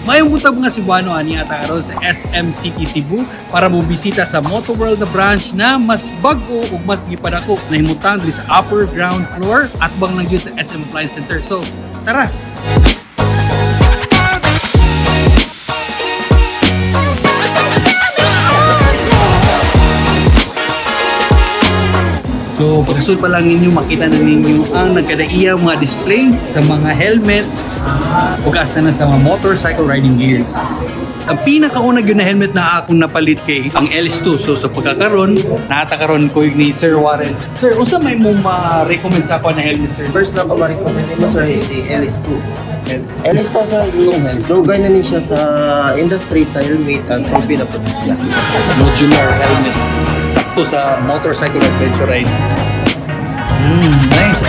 Mayong butang mga Cebuano ani ata karon sa SM City Cebu para mo bisita sa Motoworld na branch na mas bag-o ug mas gipadako na himutang diri sa upper ground floor at bang lang gyud sa SM Appliance Center. So, tara. So, pagkasul pa lang ninyo, makita na ninyo ang nagkadaiya mga display sa mga helmets o asa na sa mga motorcycle riding gears. Ang pinakauna yun na helmet na akong napalit kay ang LS2. So, sa pagkakaroon, nakatakaroon ko yung ni Sir Warren. Sir, unsa may mo ma-recommend sa ako na helmet, sir? First na ko ma-recommend mo, sir, is si LS2. LS2, sir, is dugay na niya sa industry sa helmet at copy na po siya. Modular helmet. Sakto sa motorcycle adventure ride. Nice.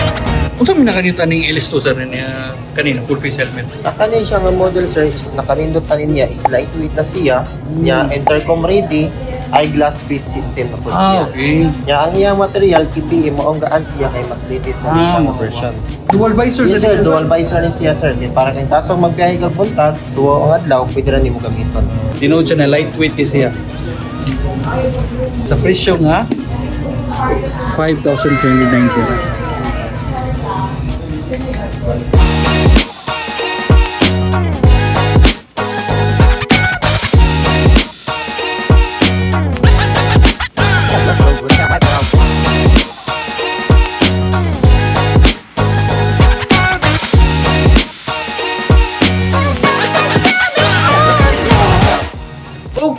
Unsa man nakanita ning LS2 sir niya kanina full face helmet? Sa kanin siya nga model, sir, is nakanindot tanin niya is lightweight na siya. Niya intercom ready, eyeglass fit system na po siya. Okay. Niya ang iyang material PPE mo ang gaan siya kay mas latest na siya nga version. Dual visor Yes, sa sir, dual visor ni siya, sir. Para kung tasong magbiyahe kag buntag, suwa ang adlaw, pwede ra nimo gamiton. Dinood siya na lightweight kasi siya. Sa presyo nga 5,290.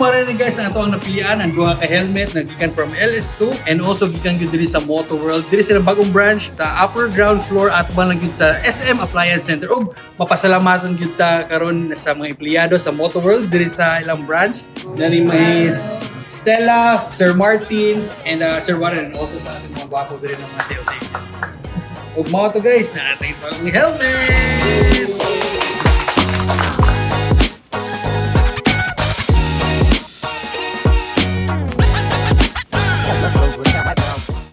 Para na guys, ang ato ang napilian ang duha ka helmet na gikan from LS2 and also gikan gyud diri sa Motoworld. Diri sa bagong branch, ta upper ground floor at man lang gyud sa SM Appliance Center. Og mapasalamatan gyud ta karon sa mga empleyado sa Motoworld diri sa ilang branch. Dali may Stella, Sir Martin, and Sir Warren, and also sa ating mga gwapo diri ng mga sales agents. Og mga to guys, na ating pang helmets!